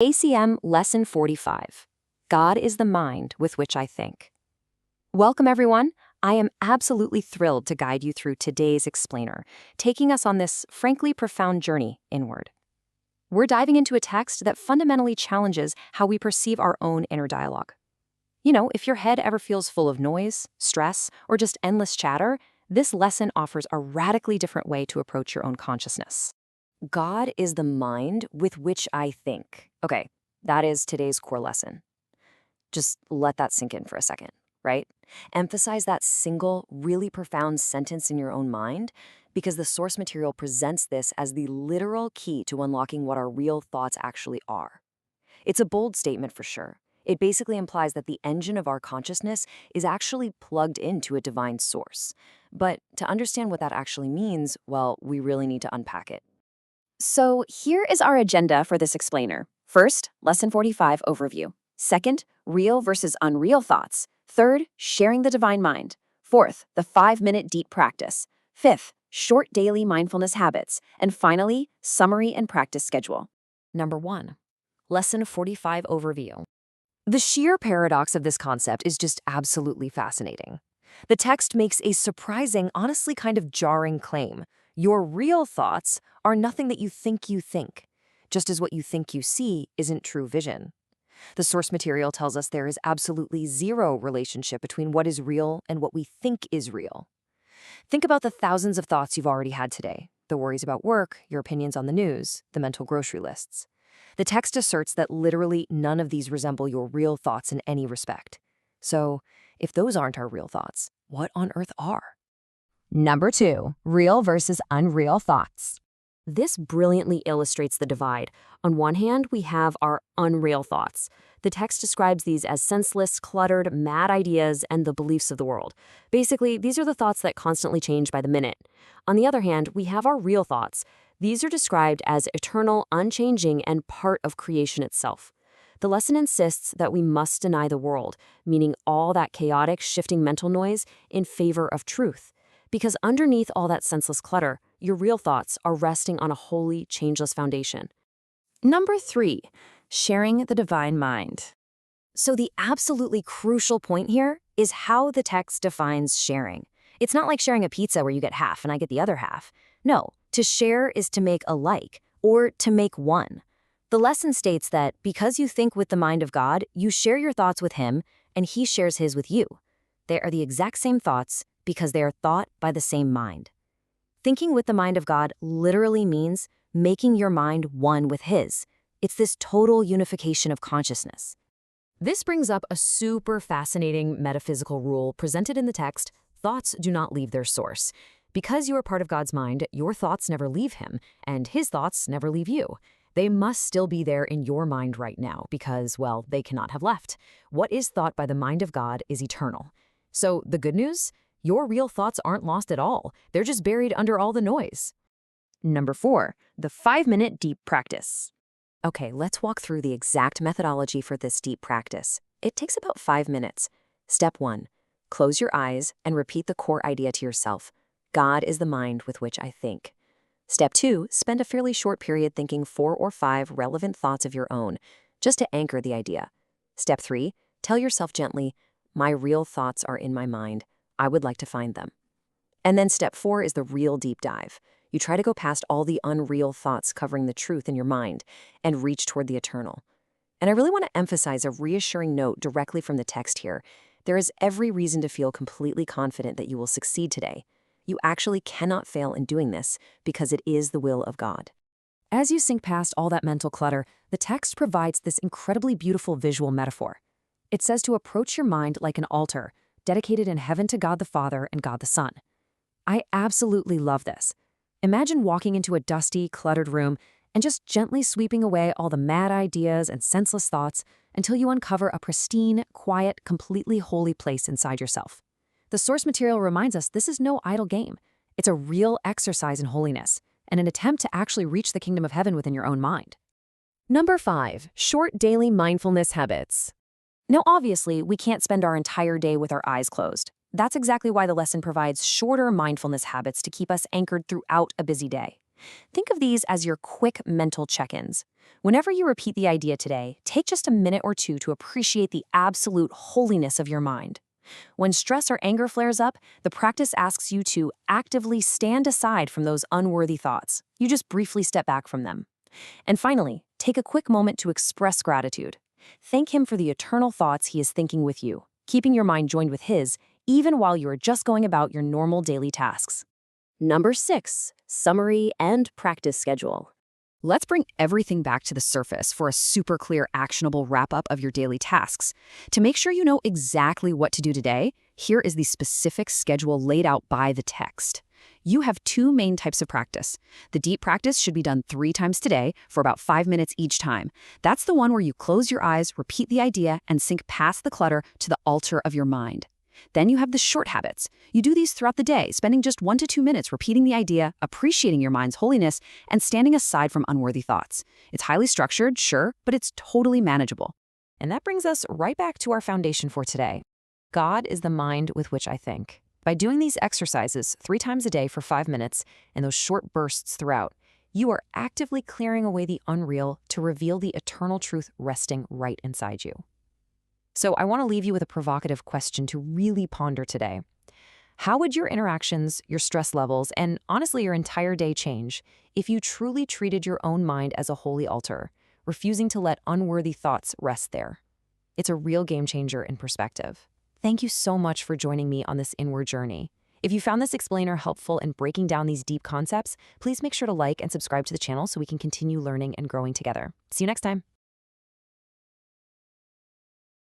ACIM Lesson 45. God is the mind with which I think. Welcome, everyone. I am absolutely thrilled to guide you through today's explainer, taking us on this frankly profound journey inward. We're diving into a text that fundamentally challenges how we perceive our own inner dialogue. You know, if your head ever feels full of noise, stress, or just endless chatter, this lesson offers a radically different way to approach your own consciousness. God is the mind with which I think. Okay, that is today's core lesson. Just let that sink in for a second, right? Emphasize that single, really profound sentence in your own mind, because the source material presents this as the literal key to unlocking what our real thoughts actually are. It's a bold statement for sure. It basically implies that the engine of our consciousness is actually plugged into a divine source. But to understand what that actually means, well, we really need to unpack it. So here is our agenda for this explainer. First, Lesson 45 overview. Second, real versus unreal thoughts. Third, sharing the divine mind. Fourth, the 5-minute deep practice. Fifth, short daily mindfulness habits. And finally, summary and practice schedule. Number 1. Lesson 45 overview. The sheer paradox of this concept is just absolutely fascinating. The text makes a surprising, honestly kind of jarring claim. Your real thoughts are nothing that you think, just as what you think you see isn't true vision. The source material tells us there is absolutely zero relationship between what is real and what we think is real. Think about the thousands of thoughts you've already had today, the worries about work, your opinions on the news, the mental grocery lists. The text asserts that literally none of these resemble your real thoughts in any respect. So, if those aren't our real thoughts, what on earth are? Number 2, real versus unreal thoughts. This brilliantly illustrates the divide. On one hand, we have our unreal thoughts. The text describes these as senseless, cluttered, mad ideas and the beliefs of the world. Basically, these are the thoughts that constantly change by the minute. On the other hand, we have our real thoughts. These are described as eternal, unchanging, and part of creation itself. The lesson insists that we must deny the world, meaning all that chaotic, shifting mental noise, in favor of truth. Because underneath all that senseless clutter, your real thoughts are resting on a holy, changeless foundation. Number 3, sharing the divine mind. So the absolutely crucial point here is how the text defines sharing. It's not like sharing a pizza where you get half and I get the other half. No, to share is to make alike, or to make one. The lesson states that because you think with the mind of God, you share your thoughts with Him, and He shares His with you. They are the exact same thoughts, because they are thought by the same mind. Thinking with the mind of God literally means making your mind one with His. It's this total unification of consciousness. This brings up a super fascinating metaphysical rule presented in the text: thoughts do not leave their source. Because you are part of God's mind, your thoughts never leave Him, and His thoughts never leave you. They must still be there in your mind right now because, well, they cannot have left. What is thought by the mind of God is eternal. So the good news? Your real thoughts aren't lost at all. They're just buried under all the noise. Number 4, the 5-minute deep practice. Okay, let's walk through the exact methodology for this deep practice. It takes about 5 minutes. Step 1, close your eyes and repeat the core idea to yourself. God is the mind with which I think. Step 2, spend a fairly short period thinking 4 or 5 relevant thoughts of your own, just to anchor the idea. Step 3, tell yourself gently, my real thoughts are in my mind. I would like to find them. And then step 4 is the real deep dive. You try to go past all the unreal thoughts covering the truth in your mind and reach toward the eternal. And I really want to emphasize a reassuring note directly from the text here. There is every reason to feel completely confident that you will succeed today. You actually cannot fail in doing this because it is the will of God. As you sink past all that mental clutter, the text provides this incredibly beautiful visual metaphor. It says to approach your mind like an altar, dedicated in heaven to God the Father and God the Son. I absolutely love this. Imagine walking into a dusty, cluttered room and just gently sweeping away all the mad ideas and senseless thoughts until you uncover a pristine, quiet, completely holy place inside yourself. The source material reminds us this is no idle game. It's a real exercise in holiness and an attempt to actually reach the kingdom of heaven within your own mind. Number 5, short daily mindfulness habits. Now, obviously, we can't spend our entire day with our eyes closed. That's exactly why the lesson provides shorter mindfulness habits to keep us anchored throughout a busy day. Think of these as your quick mental check-ins. Whenever you repeat the idea today, take just a minute or two to appreciate the absolute holiness of your mind. When stress or anger flares up, the practice asks you to actively stand aside from those unworthy thoughts. You just briefly step back from them. And finally, take a quick moment to express gratitude. Thank him for the eternal thoughts he is thinking with you, keeping your mind joined with his, even while you are just going about your normal daily tasks. Number 6, summary and practice schedule. Let's bring everything back to the surface for a super clear, actionable wrap-up of your daily tasks. To make sure you know exactly what to do today, here is the specific schedule laid out by the text. You have 2 main types of practice. The deep practice should be done 3 times today for about 5 minutes each time. That's the one where you close your eyes, repeat the idea, and sink past the clutter to the altar of your mind. Then you have the short habits. You do these throughout the day, spending just 1 to 2 minutes repeating the idea, appreciating your mind's holiness, and standing aside from unworthy thoughts. It's highly structured, sure, but it's totally manageable. And that brings us right back to our foundation for today. God is the mind with which I think. By doing these exercises 3 times a day for 5 minutes and those short bursts throughout, you are actively clearing away the unreal to reveal the eternal truth resting right inside you. So I want to leave you with a provocative question to really ponder today. How would your interactions, your stress levels, and honestly your entire day change if you truly treated your own mind as a holy altar, refusing to let unworthy thoughts rest there? It's a real game changer in perspective. Thank you so much for joining me on this inward journey. If you found this explainer helpful in breaking down these deep concepts, please make sure to like and subscribe to the channel so we can continue learning and growing together. See you next time.